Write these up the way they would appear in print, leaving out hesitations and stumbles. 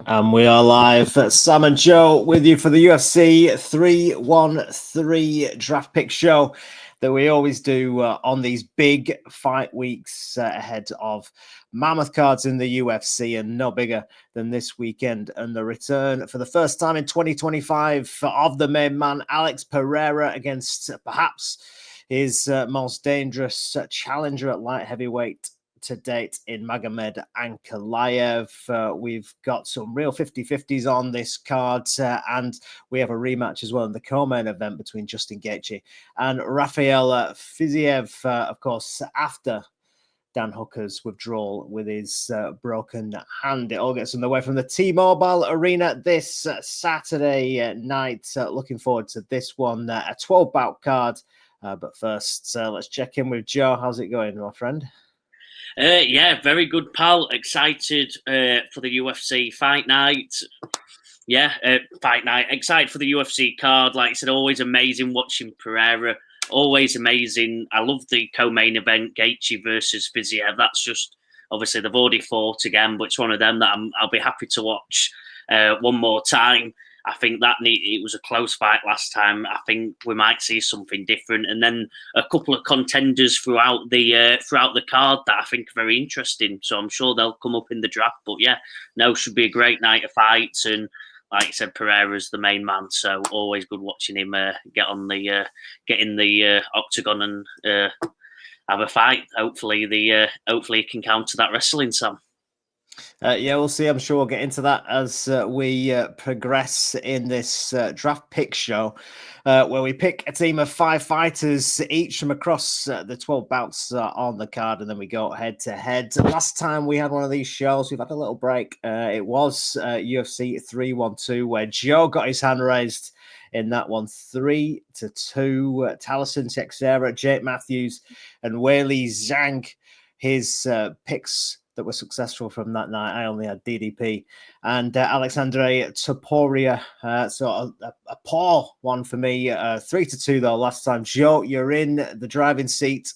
And we are live. Sam and Joe with you for the UFC 313 draft pick show that we always do on these big fight weeks ahead of mammoth cards in the UFC, and no bigger than this weekend and the return for the first time in 2025 of the main man, Alex Pereira, against perhaps his most dangerous challenger at light heavyweight to date in Magomed Ankalaev. We've got some real 50-50s on this card, and we have a rematch as well in the co-main event between Justin Gaethje and Rafael Fiziev, of course, after Dan Hooker's withdrawal with his broken hand. It all gets underway from the T-Mobile Arena this Saturday night. Looking forward to this one, a 12-bout card. But first, let's check in with Joe. How's it going, my friend? Yeah, very good, pal. Excited for the UFC fight night. Fight night. Excited for the UFC card. Like I said, always amazing watching Pereira. Always amazing. I love the co-main event, Gaethje versus Fiziev. That's just, obviously, they've already fought again, but it's one of them that I'll be happy to watch one more time. I think it was a close fight last time. I think we might see something different, and then a couple of contenders throughout the card that I think are very interesting. So I'm sure they'll come up in the draft. But yeah, should be a great night of fights. And like I said, Pereira's the main man, so always good watching him get in the octagon and have a fight. Hopefully he can counter that wrestling, Sam. Yeah, we'll see. I'm sure we'll get into that as we progress in this draft pick show, where we pick a team of 5 fighters each from across the 12 bouts on the card, and then we go head to head. Last time we had one of these shows, we've had a little break. It was UFC 312, where Joe got his hand raised in that one, 3-2. Taliesin Teixeira, Jake Matthews, and Weili Zhang. His picks that were successful from that night. I only had DDP and Alexandre Topuria. So a poor one for me. 3-2 though last time. Joe, you're in the driving seat.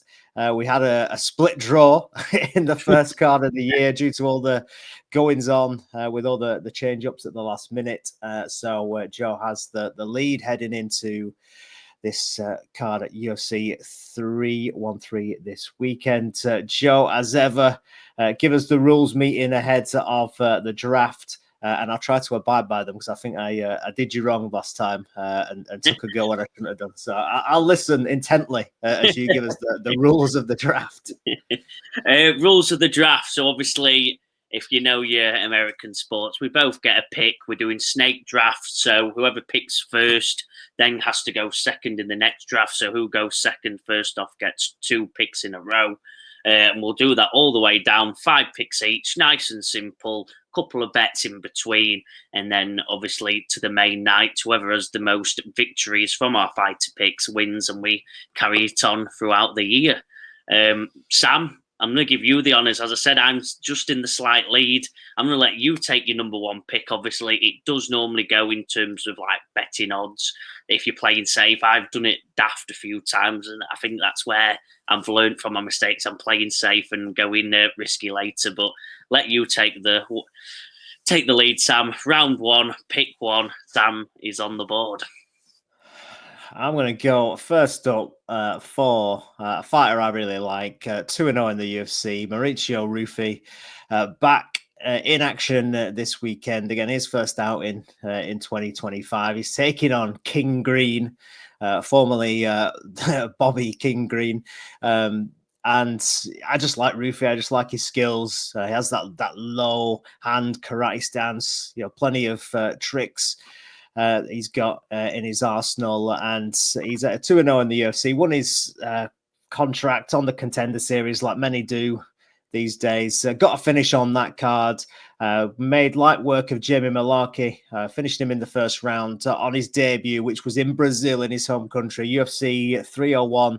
We had a split draw in the first card of the year due to all the goings on with all the change ups at the last minute. So Joe has the lead heading into this card at UFC 313 this weekend. Joe, as ever, give us the rules meeting ahead of the draft, and I'll try to abide by them because I think I did you wrong last time and took a go when I shouldn't have done. So I'll listen intently as you give us the rules of the draft. Rules of the draft. So obviously, if you know your American sports, we both get a pick. We're doing snake drafts, so whoever picks first then has to go second in the next draft. So who goes second first off gets 2 picks in a row. And we'll do that all the way down, 5 picks each, nice and simple, couple of bets in between, and then obviously to the main night, whoever has the most victories from our fighter picks wins, and we carry it on throughout the year. Sam, I'm going to give you the honours. As I said, I'm just in the slight lead. I'm going to let you take your number 1 pick. Obviously, it does normally go in terms of like betting odds. If you're playing safe, I've done it daft a few times, and I think that's where I've learned from my mistakes. I'm playing safe and going risky later, but let you take the lead, Sam. Round 1, pick 1. Sam is on the board. I'm going to go first up for a fighter I really like, 2-0 in the UFC, Mauricio Rufy, back in action this weekend. Again, his first outing in 2025. He's taking on King Green, formerly Bobby King Green. And I just like Rufy. I just like his skills. He has that low hand karate stance, plenty of tricks. He's got in his arsenal, and he's at 2-0 in the UFC. Won his contract on the Contender Series, like many do these days. Got a finish on that card. Made light work of Jamie Malarkey. Finished him in the first round on his debut, which was in Brazil, in his home country. UFC 301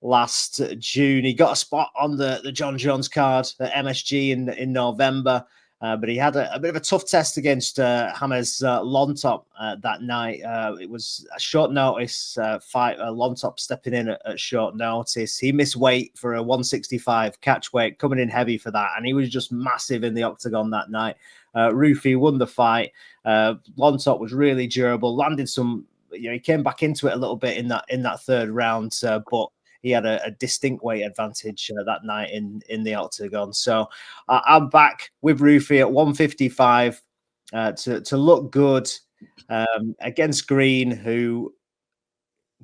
last June. He got a spot on the John Jones card at MSG in November. But he had a bit of a tough test against James Lontop that night. It was a short notice fight. Lontop stepping in at short notice. He missed weight for a 165 catch weight, coming in heavy for that. And he was just massive in the octagon that night. Rufi won the fight. Lontot was really durable, landed some. He came back into it a little bit in that third round, but he had a distinct weight advantage that night in the octagon. So I'm back with Rufi at 155 to look good against Green, who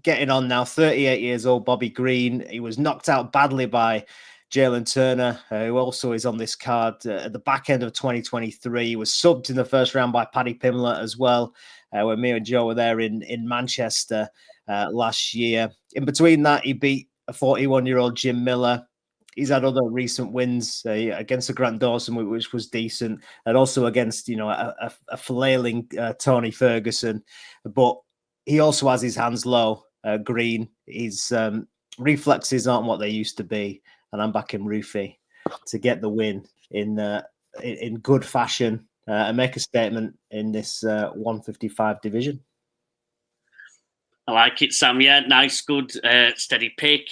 getting on now, 38 years old, Bobby Green. He was knocked out badly by Jalen Turner, who also is on this card at the back end of 2023. He was subbed in the first round by Paddy Pimblett as well, when me and Joe were there in Manchester last year. In between that, he beat a 41-year-old Jim Miller. He's had other recent wins against the Grant Dawson, which was decent, and also against a flailing Tony Ferguson. But he also has his hands low. Green, his reflexes aren't what they used to be, and I'm back in Rufi to get the win in good fashion and make a statement in this 155 division. I like it, Sam. Yeah, nice, good, steady pick.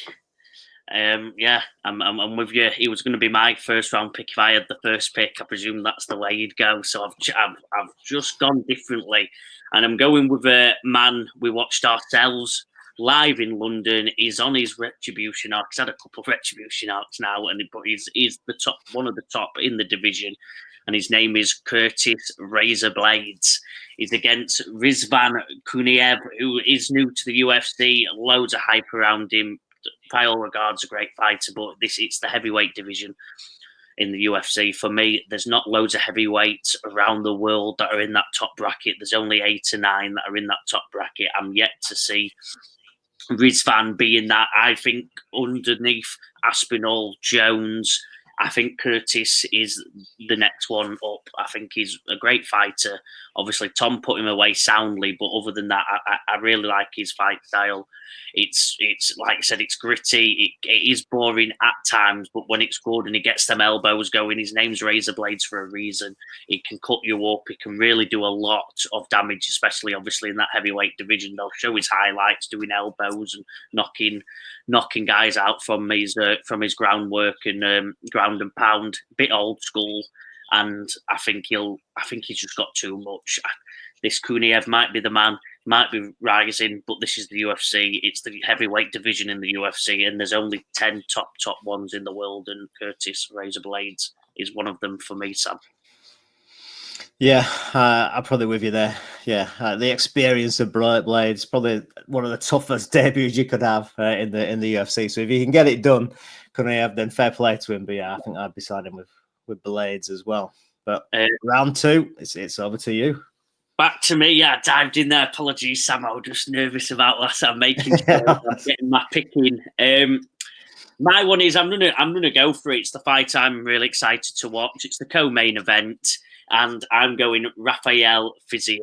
Yeah, I'm with you. He was going to be my first round pick if I had the first pick. I presume that's the way you'd go. So I've just gone differently, and I'm going with a man we watched ourselves live in London. He's on his retribution arc. He's had a couple of retribution arcs now, but he's the top, one of the top in the division, and his name is Curtis Razorblades. He's against Rizvan Kuniev, who is new to the UFC. Loads of hype around him. By all regards, a great fighter, but it's the heavyweight division in the UFC. For me, there's not loads of heavyweights around the world that are in that top bracket. There's only 8 or 9 that are in that top bracket. I'm yet to see Rizvan being that. I think underneath Aspinall, Jones, I think Curtis is the next one up. I think he's a great fighter. Obviously, Tom put him away soundly, but other than that, I really like his fight style. It's like I said, it's gritty. It is boring at times, but when it's good and he gets them elbows going, his name's Razorblades for a reason. He can cut you up. He can really do a lot of damage, especially obviously in that heavyweight division. They'll show his highlights doing elbows and knocking guys out from his groundwork and ground and pound. A bit old school, and I think he's just got too much. This Kuniev might be the man, might be rising, but this is the UFC. It's the heavyweight division in the UFC, and there's only 10 top ones in the world, and Curtis Razorblades is one of them for me, Sam. Yeah, I'm probably with you there. Yeah, the experience of Blades, probably one of the toughest debuts you could have in the UFC. So if you can get it done, Kuniev, then fair play to him. But yeah, I think I'd be siding with Blades as well. But round 2, it's over to you. Back to me. Yeah, I dived in there. Apologies, Sam. I was just nervous about that. I'm making sure I'm getting my pick in. My one is I'm gonna go for it. It's the fight I'm really excited to watch. It's the co-main event, and I'm going Rafael Fiziev.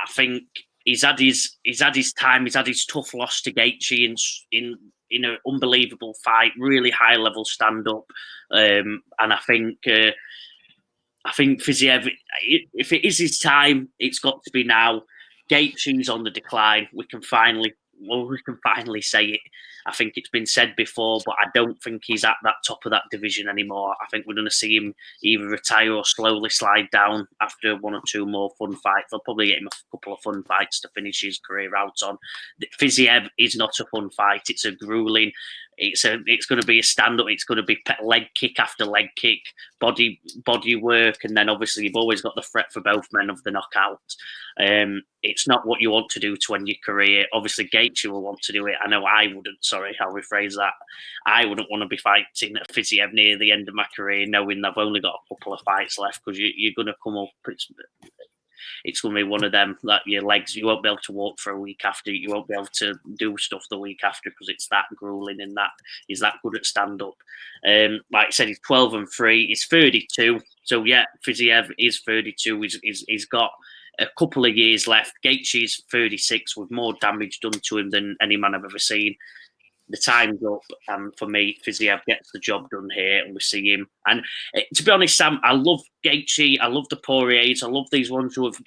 I think he's had his time. He's had his tough loss to Gaethje in an unbelievable fight, really high level stand up, and I think Fiziev, if it is his time, it's got to be now. Gaethje's on the decline. We can finally say it. I think it's been said before, but I don't think he's at that top of that division anymore. I think we're going to see him either retire or slowly slide down after 1 or 2 more fun fights. They'll probably get him a couple of fun fights to finish his career out on. Fiziev is not a fun fight. It's a grueling. It's going to be a stand-up. It's going to be leg kick after leg kick, body work, and then obviously you've always got the threat for both men of the knockout. It's not what you want to do to end your career. Obviously, Gaethje will want to do it. I know I wouldn't. Sorry, I'll rephrase that. I wouldn't want to be fighting a Fiziev near the end of my career, knowing I've only got a couple of fights left, because you're going to come up. It's going to be one of them that your legs, you won't be able to walk for a week after. You won't be able to do stuff the week after, because it's that grueling and that he's that good at stand up. Like I said, he's 12-3. He's 32. So yeah, Fiziev is 32. He's got a couple of years left. Gaethje's 36 with more damage done to him than any man I've ever seen. The time's up, and for me, Fiziev gets the job done here, and we see him. And to be honest, Sam, I love Gaethje, I love the Poiriers, I love these ones who have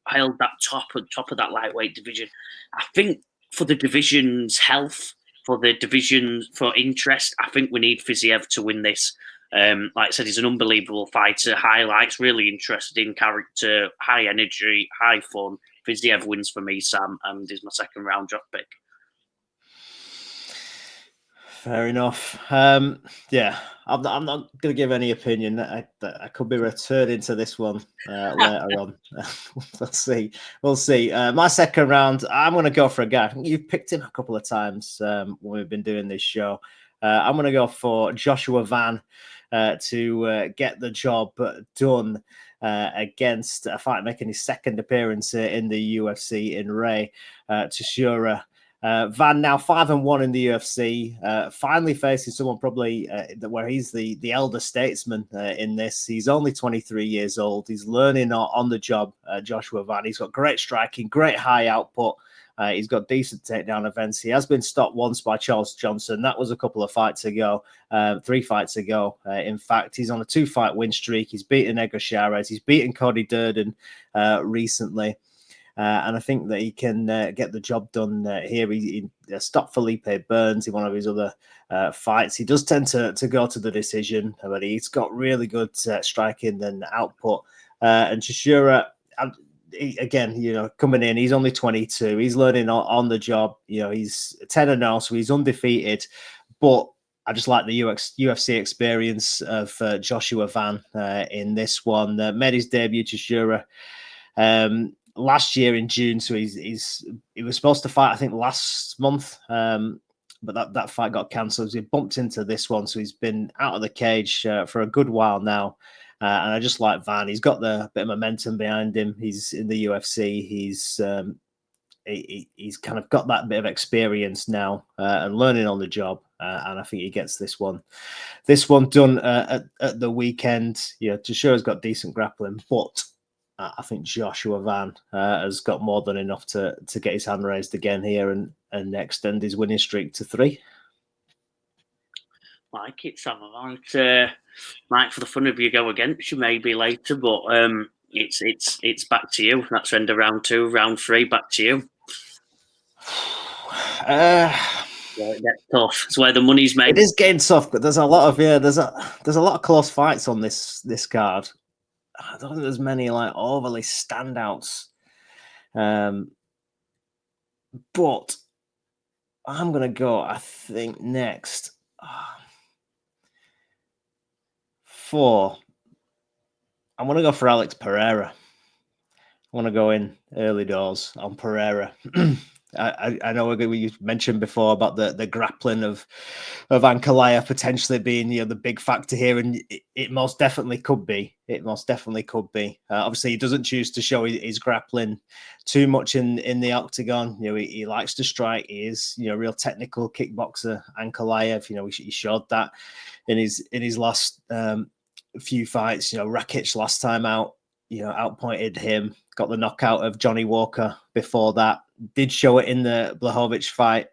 held that top of that lightweight division. I think for the division's health, for the division for interest, I think we need Fiziev to win this. Like I said, he's an unbelievable fighter. Highlights, really interesting character, high energy, high fun. If he ever wins for me, Sam, and is my second round draft pick. Fair enough. Yeah, I'm not going to give any opinion. I could be returning to this one later on. We'll see. My second round, I'm going to go for a guy. I think you've picked him a couple of times when we've been doing this show. I'm going to go for Joshua Van to get the job done against a fight making his second appearance in the UFC in Ray Teixeira. Van now 5-1 in the UFC, finally facing someone probably where he's the elder statesman in this. He's only 23 years old. He's learning on the job, Joshua Van. He's got great striking, great high output. He's got decent takedown events. He has been stopped once by Charles Johnson. That was a couple of fights ago, 3 fights ago. In fact, he's on a 2-fight win streak. He's beaten Edgar Chavez. He's beaten Cody Durden recently. And I think that he can get the job done here. He stopped Felipe Burns in one of his other fights. He does tend to go to the decision, but he's got really good striking and output. And Teixeira, again, coming in, he's only 22. He's learning on the job. He's 10-0, so he's undefeated. But I just like the UFC experience of Joshua Van in this one. Made his debut, Teixeira, last year in June, so he was supposed to fight, I think, last month, but that fight got cancelled. So he bumped into this one, so he's been out of the cage for a good while now. And I just like Van. He's got the bit of momentum behind him. He's in the UFC. He's kind of got that bit of experience now and learning on the job. And I think he gets this one done at the weekend. Teixeira's got decent grappling, but I think Joshua Van has got more than enough to get his hand raised again here and extend his winning streak to 3. Like it, Sam. I might for the fun of you go against you maybe later, but it's back to you. That's end of round 2, round 3, back to you. It gets tough. It's where the money's made. It is getting tough, but there's a lot of there's a lot of close fights on this card. I don't think there's many like overly standouts. But I'm gonna go, I think, next for I'm gonna go for Alex Pereira. I want to go in early doors on Pereira. I know we mentioned before about the grappling of Ankalaev potentially being the big factor here, and it most definitely could be. It most definitely could be. Obviously, he doesn't choose to show his grappling too much in the octagon. He likes to strike. He is a real technical kickboxer. Ankalaev, he showed that in his last few fights. Rakic last time out, outpointed him. Got the knockout of Johnny Walker before that. Did show it in the Blachowicz fight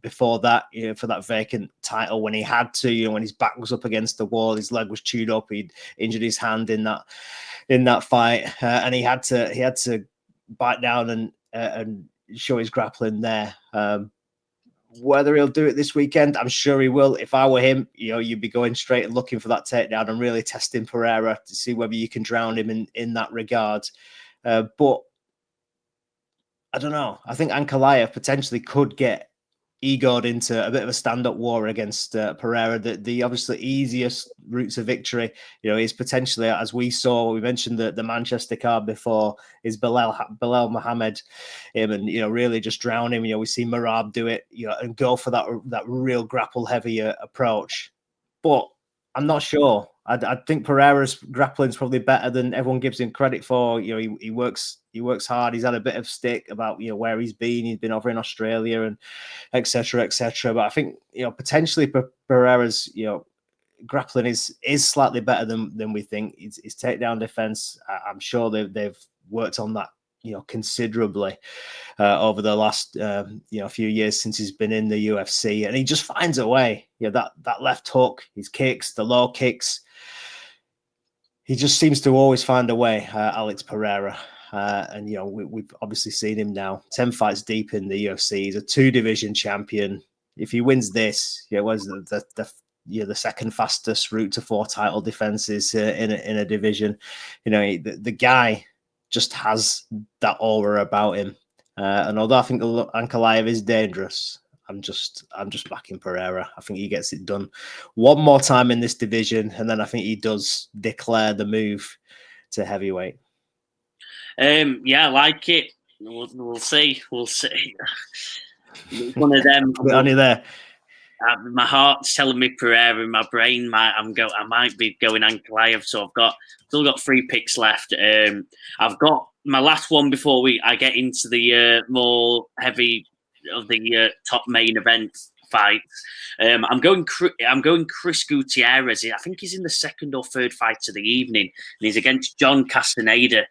before that, for that vacant title when he had to, when his back was up against the wall, his leg was chewed up, he'd injured his hand in that fight, and he had to bite down and show his grappling there. Whether he'll do it this weekend, I'm sure he will. If I were him, you'd be going straight and looking for that takedown and really testing Pereira to see whether you can drown him in that regard. But I don't know. I think Ankalaev potentially could get egoed into a bit of a stand-up war against Pereira. The obviously easiest route to victory, is potentially, as we saw, we mentioned the Manchester card before, is Belal Muhammad, and really just drown him. We see Marab do it, and go for that real grapple-heavy approach. But I'm not sure. I think Pereira's grappling is probably better than everyone gives him credit for. He works hard. He's had a bit of stick about where he's been. He's been over in Australia and etc. But I think potentially Pereira's grappling is slightly better than we think. His takedown defense, I'm sure they've worked on that considerably over the last few years since he's been in the UFC, and he just finds a way. That left hook, his kicks, the low kicks. He just seems to always find a way, Alex Pereira. And we've obviously seen him now 10 fights deep in the UFC. He's a 2-division champion. If he wins this, was the you're the second fastest route to 4 title defenses in a division. You know, the guy just has that aura about him. And although I think Ankalaev is dangerous, I'm just backing Pereira. I think he gets it done one more time in this division, and then I think he does declare the move to heavyweight. Yeah, I like it. We'll see. We'll see. One of them. Put it on you there. My heart's telling me Pereira. My brain I might be going Ankalaev. So I've still got 3 picks left. I've got my last one before I get into the more heavy of the top main event fights. I'm going Chris Gutierrez. I think he's in the 2nd or 3rd fight of the evening, and he's against John Castaneda.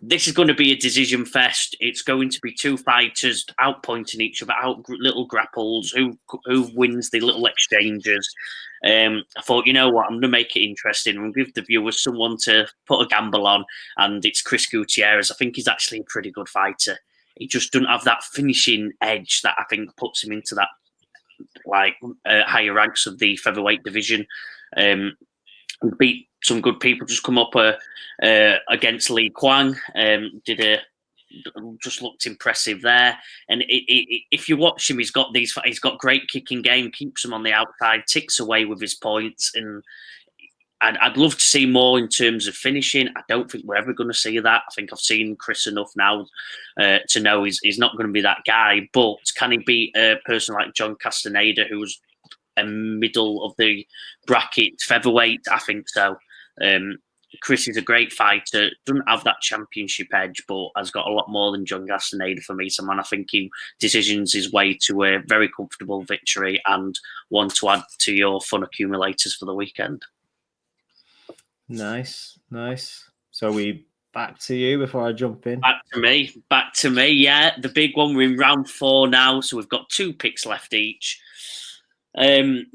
This is going to be a decision fest. It's going to be 2 fighters outpointing each other, little grapples. Who wins the little exchanges? I thought, you know what, I'm going to make it interesting and give the viewers someone to put a gamble on, and it's Chris Gutierrez. I think he's actually a pretty good fighter. He just doesn't have that finishing edge that I think puts him into that higher ranks of the featherweight division. Beat some good people. Just come up against Lee Kwang. Just looked impressive there. And if you watch him, he's got great kicking game. Keeps him on the outside, ticks away with his points, and I'd love to see more in terms of finishing. I don't think we're ever going to see that. I think I've seen Chris enough now to know he's not going to be that guy. But can he beat a person like John Castaneda, who's a middle of the bracket featherweight? I think so. Chris is a great fighter, doesn't have that championship edge, but has got a lot more than John Castaneda for me. So, man, I think he decisions his way to a very comfortable victory and one to add to your fun accumulators for the weekend. Nice. So we back to you before I jump in. Back to me. Yeah, the big one. We're in round 4 now, so we've got 2 picks left each. This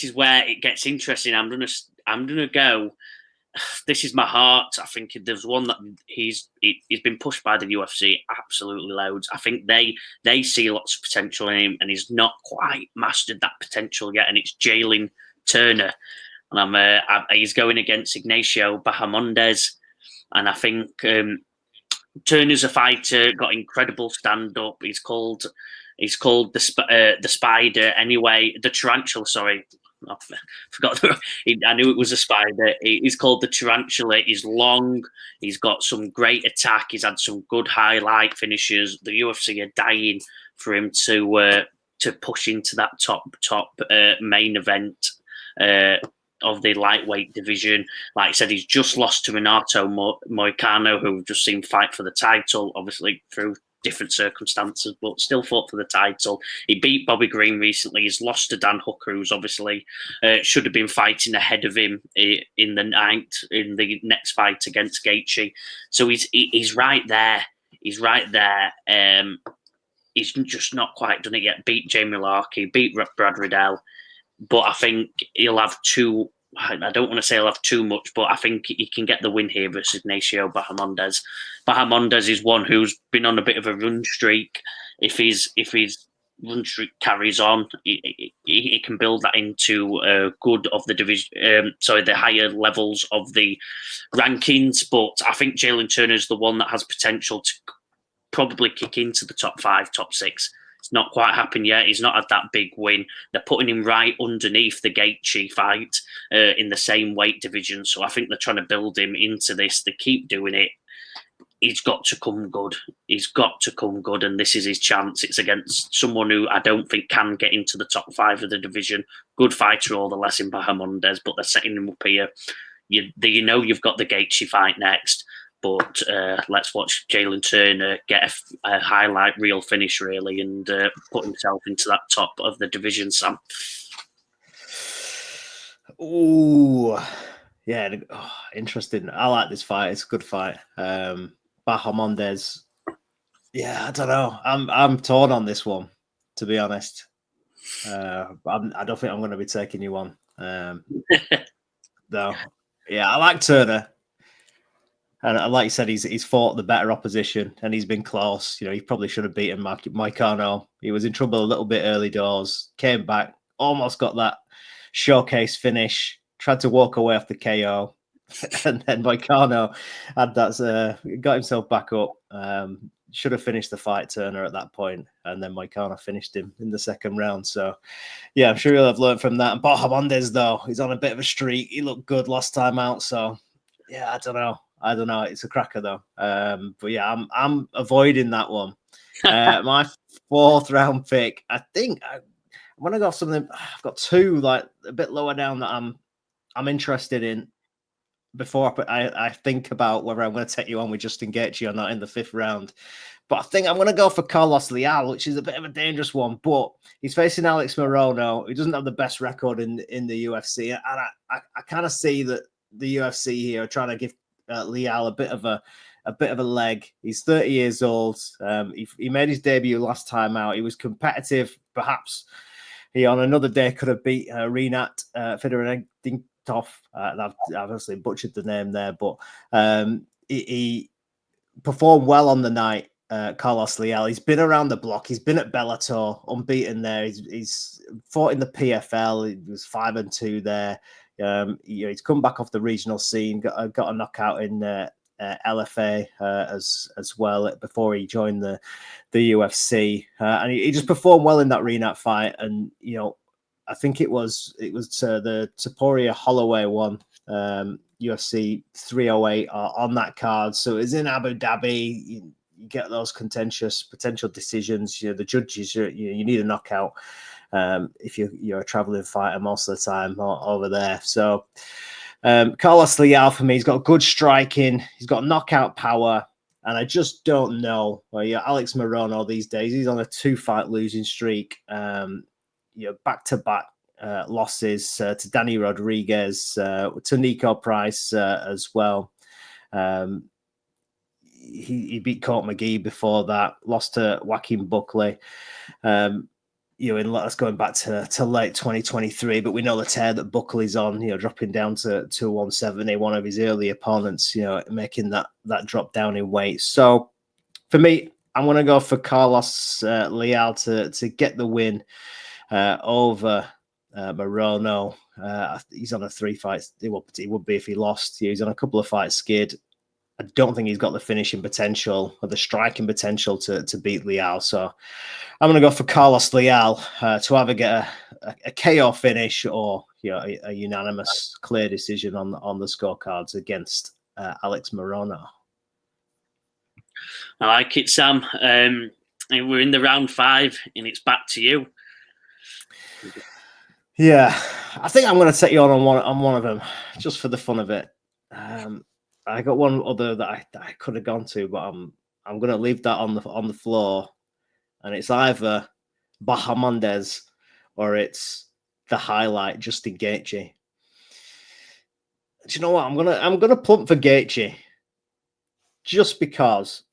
is where it gets interesting. I'm gonna go. This is my heart. I think there's one that he's been pushed by the UFC absolutely loads. I think they see lots of potential in him, and he's not quite mastered that potential yet. And it's Jalen Turner, and he's going against Ignacio Bahamondes, and I think Turner's a fighter, got incredible stand up. He's called the Spider anyway, the Tarantula. Sorry. I forgot. I knew it was a spider. He's called the Tarantula. He's long. He's got some great attack. He's had some good highlight finishes. The UFC are dying for him to push into that top main event of the lightweight division. Like I said, he's just lost to Renato Moicano, who we've just seen fight for the title, obviously through different circumstances, but still fought for the title. He beat Bobby Green recently. He's lost to Dan Hooker, who's obviously should have been fighting ahead of him in the next fight against Gaethje. So he's right there. He's right there. He's just not quite done it yet. Beat Jamie Larkey, beat Brad Riddell, but I think he'll have 2. I don't want to say he'll have too much, but I think he can get the win here versus Ignacio Bahamondes. Bahamondes is one who's been on a bit of a run streak. If his run streak carries on, he can build that into good of the division. The higher levels of the rankings. But I think Jalen Turner is the one that has potential to probably kick into the top 5, top 6. It's not quite happened yet. He's not had that big win. They're putting him right underneath the Gaethje fight in the same weight division. So I think they're trying to build him into this. They keep doing it. He's got to come good. He's got to come good, and this is his chance. It's against someone who I don't think can get into the top 5 of the division. Good fighter, all the less in Bahamondes, but they're setting him up here. You know you've got the Gaethje fight next. But let's watch Jalen Turner get a highlight reel finish, really, and put himself into that top of the division, Sam. Ooh, yeah, interesting. I like this fight. It's a good fight. Bahamondes. Yeah, I don't know. I'm torn on this one, to be honest. I don't think I'm going to be taking you on. Though, yeah, I like Turner. And like you said, he's fought the better opposition, and he's been close. You know, he probably should have beaten Moicano. He was in trouble a little bit early doors, came back, almost got that showcase finish, tried to walk away off the KO. And then Moicano had that, got himself back up. Should have finished the fight, Turner, at that point, and then Moicano finished him in the second round. So, yeah, I'm sure he'll have learned from that. And Bahamondes, though, he's on a bit of a streak. He looked good last time out. So, yeah, I don't know. It's a cracker, though. But yeah, I'm avoiding that one. My fourth round pick, I think I'm gonna go off something. I've got two like a bit lower down that I'm interested in before I think about whether I'm going to take you on with Justin Gaethje or not in the fifth round. But I think I'm going to go for Carlos Leal, which is a bit of a dangerous one. But he's facing Alex Morono, who doesn't have the best record in the UFC, and I kind of see that the UFC here are trying to give Leal a bit of a leg. He's 30 years old. He made his debut last time out. He was competitive. Perhaps he on another day could have beat Renat Fedorentov. I've obviously butchered the name there, but he performed well on the night. Carlos Leal. He's been around the block. He's been at Bellator, unbeaten there. He's fought in the PFL. He was 5-2 there. He's come back off the regional scene. Got a knockout in LFA as well before he joined the UFC, and he just performed well in that Renat fight. And I think it was the Topuria Holloway one, UFC 308 on that card. So it's in Abu Dhabi. You get those contentious potential decisions. The judges, you need a knockout if you're a traveling fighter most of the time over there. So Carlos Leal for me, he's got good striking. He's got knockout power. And I just don't know. Alex Morono these days, he's on a 2-fight losing streak. Back-to-back losses to Danny Rodriguez, to Nico Price as well. He beat Court McGee before that, lost to Joaquin Buckley. That's going back to late 2023, but we know the tear that Buckley's on, dropping down to 170, one of his early opponents, making that drop down in weight. So for me, I'm going to go for Carlos Leal to get the win over Morono. He's on a 3 fights. He would be if he lost. He's on a couple of fights skid. I don't think he's got the finishing potential or the striking potential to beat Leal. So I'm going to go for Carlos Leal to either get a KO finish or a unanimous clear decision on the scorecards against Alex Morono. I like it, Sam. We're in the round 5, and it's back to you. Yeah, I think I'm going to take you on one of them just for the fun of it. I got one other that I could have gone to, but I'm going to leave that on the floor, and it's either Bahamondes or it's the highlight Justin Gaethje. Do you know what? I'm gonna plump for Gaethje just because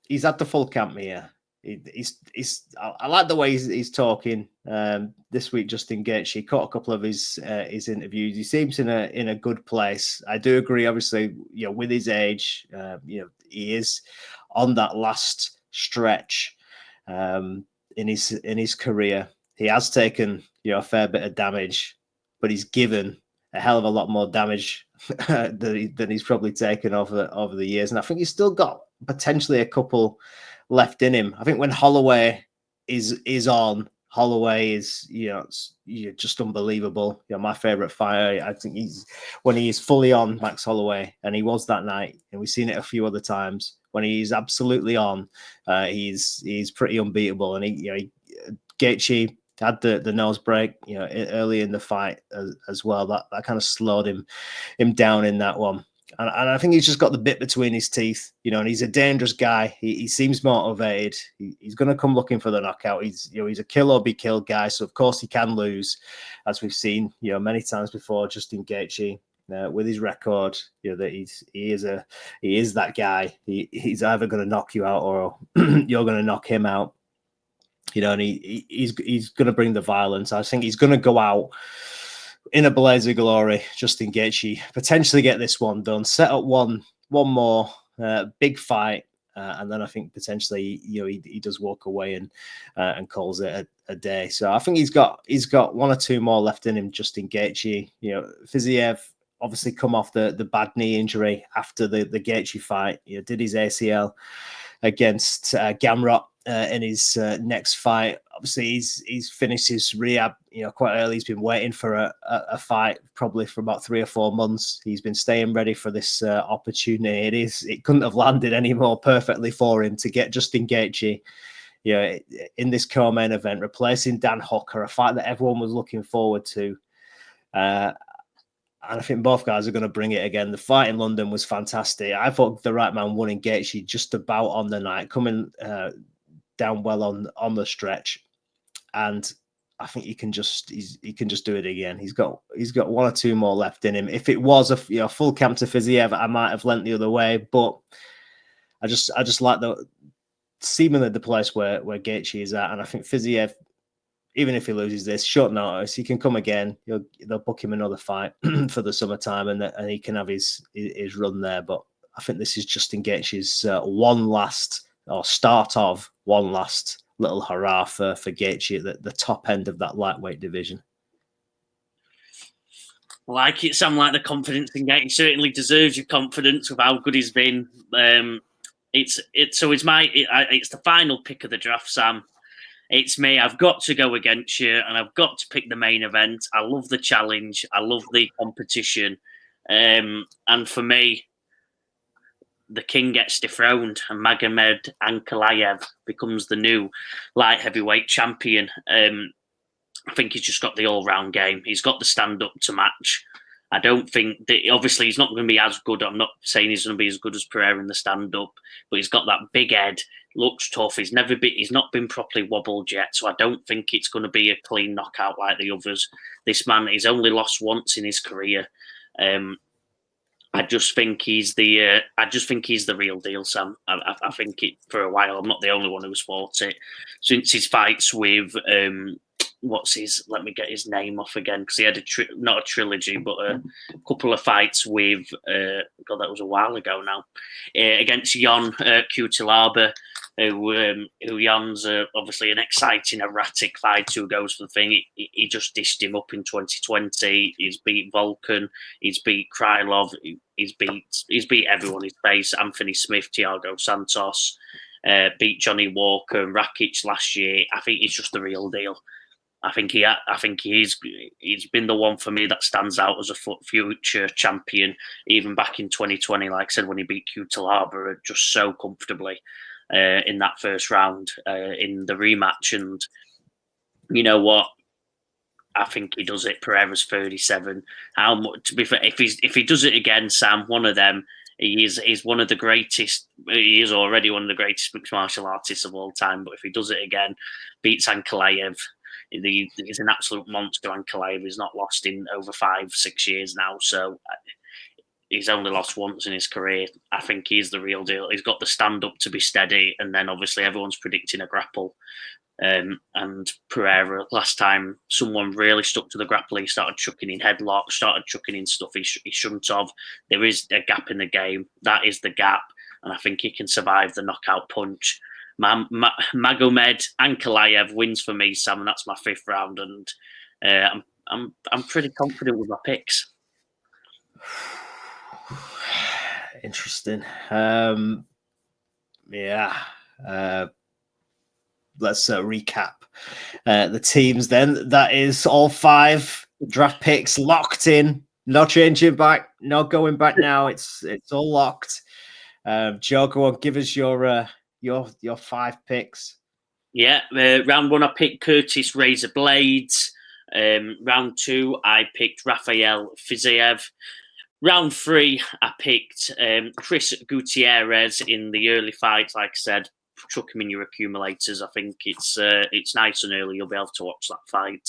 he's had the full camp here. I like the way he's talking this week. Justin Gaethje caught a couple of his interviews. He seems in a good place. I do agree, obviously, with his age, he is on that last stretch in his career. He has taken a fair bit of damage, but he's given a hell of a lot more damage than he's probably taken over the years. And I think he's still got potentially a couple left in him. I think when Holloway is on, Holloway is just unbelievable. My favorite fighter. I think when he is fully on, Max Holloway, and he was that night, and we've seen it a few other times. When he's absolutely on, he's pretty unbeatable. And Gaethje had the nose break, early in the fight as well. That kind of slowed him down in that one. And I think he's just got the bit between his teeth, and he's a dangerous guy. He seems motivated. He's going to come looking for the knockout. He's a kill or be killed guy. So of course he can lose, as we've seen, many times before. Justin Gaethje, with his record, that he is that guy. He's either going to knock you out or you're going to knock him out. And he's going to bring the violence. I think he's going to go out in a blaze of glory, Justin Gaethje, potentially get this one done, set up one more big fight, and then I think potentially he does walk away and calls it a day. So I think he's got one or two more left in him. Justin Gaethje, Fiziev obviously come off the bad knee injury after the Gaethje fight. Did his ACL against Gamrot in his next fight. Obviously, he's finished his rehab, quite early. He's been waiting for a fight probably for about 3 or 4 months. He's been staying ready for this opportunity. It couldn't have landed any more perfectly for him to get Justin Gaethje, in this co-main event, replacing Dan Hooker, a fight that everyone was looking forward to. And I think both guys are going to bring it again. The fight in London was fantastic. I thought the right man won in Gaethje just about on the night, coming down well on the stretch. And I think he can just do it again. He's got 1 or 2 more left in him. If it was a full camp to Fiziev, I might have lent the other way. But I just like seemingly the place where Gaethje is at. And I think Fiziev, even if he loses this short notice, he can come again. They'll book him another fight for the summertime, and he can have his run there. But I think this is Justin Gaethje's start of one last little hurrah for Gaethje at the top end of that lightweight division. Like it, Sam. Like the confidence in Gaethje, certainly deserves your confidence with how good he's been. It's the final pick of the draft, Sam. It's me. I've got to go against you, and I've got to pick the main event. I love the challenge. I love the competition. And for me, the king gets dethroned, and Magomed Ankalaev becomes the new light heavyweight champion. I think he's just got the all-round game. He's got the stand-up to match. I don't think that, obviously he's not going to be as good. I'm not saying he's going to be as good as Pereira in the stand-up, but he's got that big head, looks tough. He's not been properly wobbled yet, so I don't think it's going to be a clean knockout like the others. This man, he's only lost once in his career. I just think he's the real deal, Sam. I think it for a while. I'm not the only one who's fought it since his fights with let me get his name off again, because he had not a trilogy, but a couple of fights with God, that was a while ago now, against Jan Kutilaba, who Jan's obviously an exciting, erratic fighter who goes for the thing. He just dished him up in 2020. He's beat Volkan, he's beat Krylov, he's beat everyone in his face. Anthony Smith, Thiago Santos, beat Johnny Walker and Rakic last year. I think he's just the real deal. I think he's been the one for me that stands out as a future champion. Even back in 2020, like I said, when he beat Kutalaba just so comfortably in that first round in the rematch. And you know what? I think he does it. Pereira's 37. How much? To be fair, if he does it again, Sam, one of them. He's one of the greatest. He is already one of the greatest mixed martial artists of all time. But if he does it again, beats Ankalaev. He's an absolute monster. Ankalaev. He's not lost in over 5-6 years now, so he's only lost once in his career. I think he's the real deal. He's got the stand up to be steady, and then obviously everyone's predicting a grapple. And Pereira, last time someone really stuck to the grapple, he started chucking in headlocks, started chucking in stuff he shouldn't have. There is a gap in the game. That is the gap, and I think he can survive the knockout punch. Magomed Ankalaev wins for me, Sam, and that's my 5th round, and I'm pretty confident with my picks. Interesting. Let's recap the teams then. That is all 5 draft picks locked in. No changing back. No going back now. It's all locked. Joe, go on. Give us your 5 picks. Yeah, round 1 I picked Curtis Razor Blades. Round 2 I picked Rafael Fiziev. Round 3 I picked Chris Gutierrez in the early fights. Like I said, chuck him in your accumulators. I think it's nice and early. You'll be able to watch that fight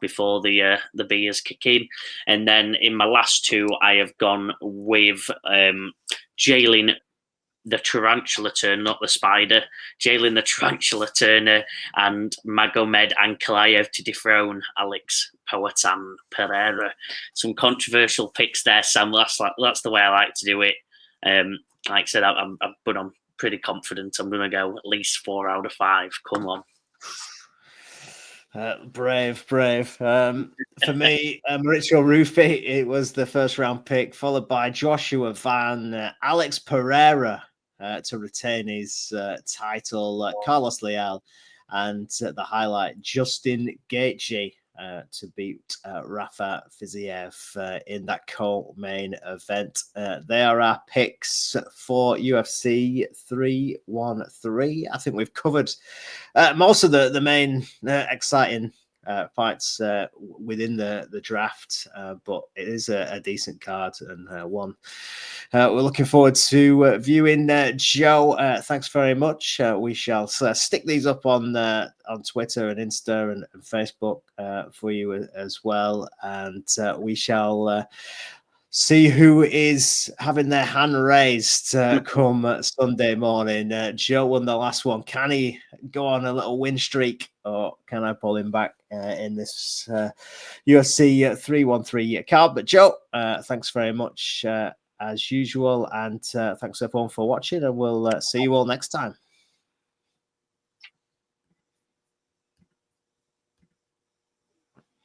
before the beers kick in. And then in my last 2 I have gone with Jalen the Tarantula Turner, not the Spider, Jalen the Tarantula Turner, and Magomed Ankalaev to dethrone Alex Poatan Pereira. Some controversial picks there, Sam. That's the way I like to do it. Like I said, I'm pretty confident I'm going to go at least 4 out of 5. Come on. Brave. For me, Mauricio Rufy, it was the first round pick, followed by Joshua Van, Alex Pereira to retain his title, Carlos Leal, and the highlight, Justin Gaethje to beat Rafa Fiziev in that co-main event. They are our picks for UFC 313. I think we've covered most of the main exciting fights within the draft, but it is a decent card and one we're looking forward to viewing. Joe, thanks very much. We shall stick these up on Twitter and Insta and Facebook for you as well, and we shall see who is having their hand raised come Sunday morning. Joe won the last one. Can he go on a little win streak, or can I pull him back in this UFC 313 card? But Joe, thanks very much as usual, and thanks everyone for watching, and we'll see you all next time.